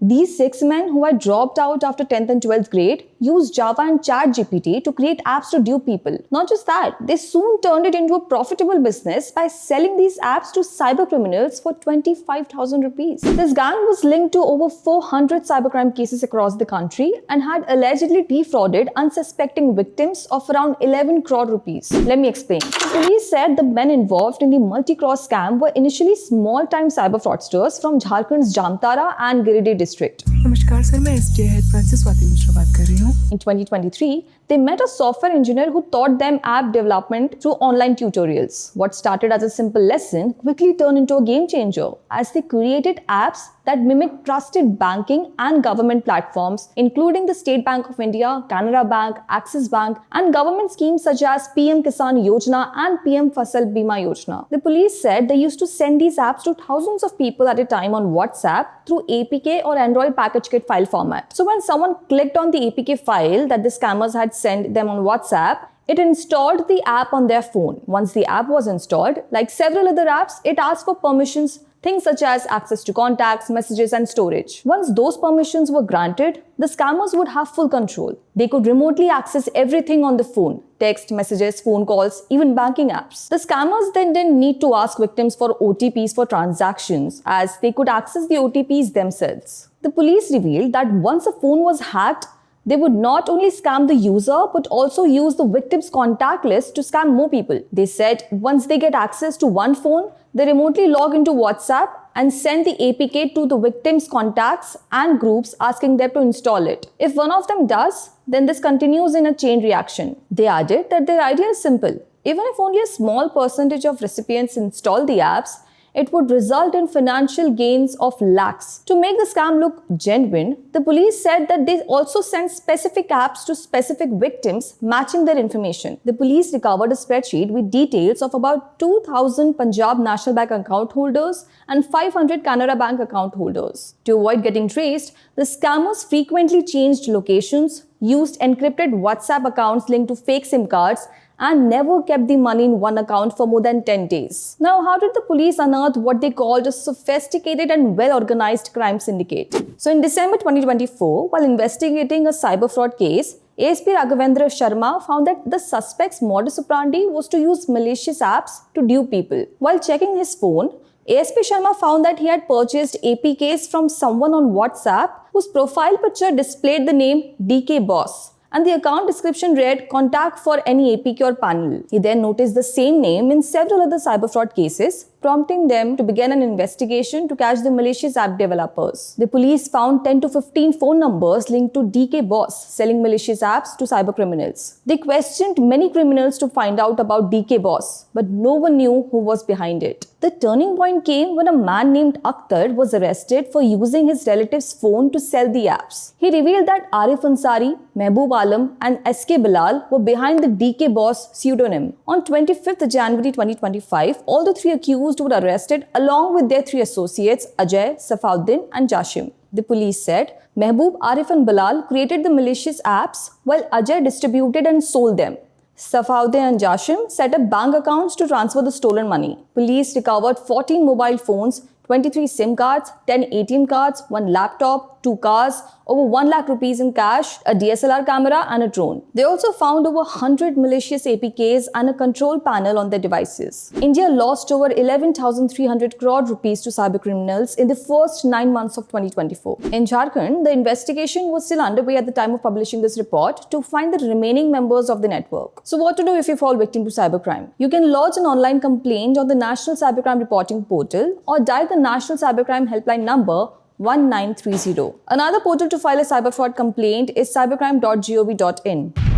These 6 men who had dropped out after 10th and 12th grade used Java and ChatGPT to create apps to dupe people. Not just that, they soon turned it into a profitable business by selling these apps to cyber criminals for 25,000 rupees. This gang was linked to over 400 cybercrime cases across the country and had allegedly defrauded unsuspecting victims of around 11 crore rupees. Let me explain. Police said the men involved in the multi-cross scam were initially small-time cyber fraudsters from Jharkhand's Jamtara and Giridih district. नमस्कार sir, मैं SDI head Francis Swati Mishra बात कर रही हूँ. In 2023, they met a software engineer who taught them app development through online tutorials. What started as a simple lesson quickly turned into a game changer as they created apps that mimic trusted banking and government platforms, including the State Bank of India, Canara Bank, Axis Bank, and government schemes such as PM Kisan Yojana and PM Fasal Bima Yojana. The police said they used to send these apps to thousands of people at a time on WhatsApp through APK or Android package kit file format. So when someone clicked on the APK file that the scammers had sent them on WhatsApp, it installed the app on their phone. Once the app was installed, like several other apps, it asked for permissions, things such as access to contacts, messages, and storage. Once those permissions were granted, the scammers would have full control. They could remotely access everything on the phone: text, messages, phone calls, even banking apps. The scammers then didn't need to ask victims for OTPs for transactions, as they could access the OTPs themselves. The police revealed that once a phone was hacked, they would not only scam the user but also use the victim's contact list to scam more people. They said once they get access to one phone, they remotely log into WhatsApp and send the APK to the victim's contacts and groups asking them to install it. If one of them does, then this continues in a chain reaction. They added that their idea is simple. Even if only a small percentage of recipients install the apps, it would result in financial gains of lakhs. To make the scam look genuine, the police said that they also sent specific apps to specific victims matching their information. The police recovered a spreadsheet with details of about 2,000 Punjab National Bank account holders and 500 Canara Bank account holders. To avoid getting traced, the scammers frequently changed locations, used encrypted WhatsApp accounts linked to fake SIM cards, and never kept the money in one account for more than 10 days. Now, how did the police unearth what they called a sophisticated and well-organized crime syndicate? So in December 2024, while investigating a cyber fraud case, ASP Raghavendra Sharma found that the suspect's modus operandi was to use malicious apps to dupe people. While checking his phone, ASP Sharma found that he had purchased APKs from someone on WhatsApp whose profile picture displayed the name DK Boss, and the account description read "contact for any APK or panel." He then noticed the same name in several other cyber fraud cases, prompting them to begin an investigation to catch the malicious app developers. The police found 10 to 15 phone numbers linked to DK Boss selling malicious apps to cyber criminals. They questioned many criminals to find out about DK Boss, but no one knew who was behind it. The turning point came when a man named Akhtar was arrested for using his relative's phone to sell the apps. He revealed that Arif Ansari, Mehboob Alam, and SK Bilal were behind the DK Boss pseudonym. On 25th January 2025, all the three accused were arrested along with their 3 associates Ajay, Safauddin, and Jashim. The police said Mehboob, Arif, and Bilal created the malicious apps while Ajay distributed and sold them. Safauddin and Jashim set up bank accounts to transfer the stolen money. Police recovered 14 mobile phones, 23 SIM cards, 10 ATM cards, 1 laptop, 2 cars, over 1 lakh rupees in cash, a DSLR camera, and a drone. They also found over 100 malicious APKs and a control panel on their devices. India lost over 11,300 crore rupees to cybercriminals in the first 9 months of 2024. In Jharkhand, the investigation was still underway at the time of publishing this report to find the remaining members of the network. So what to do if you fall victim to cybercrime? You can lodge an online complaint on the National Cybercrime Reporting Portal or dial the National Cybercrime Helpline number 1930. Another portal to file a cyber fraud complaint is cybercrime.gov.in.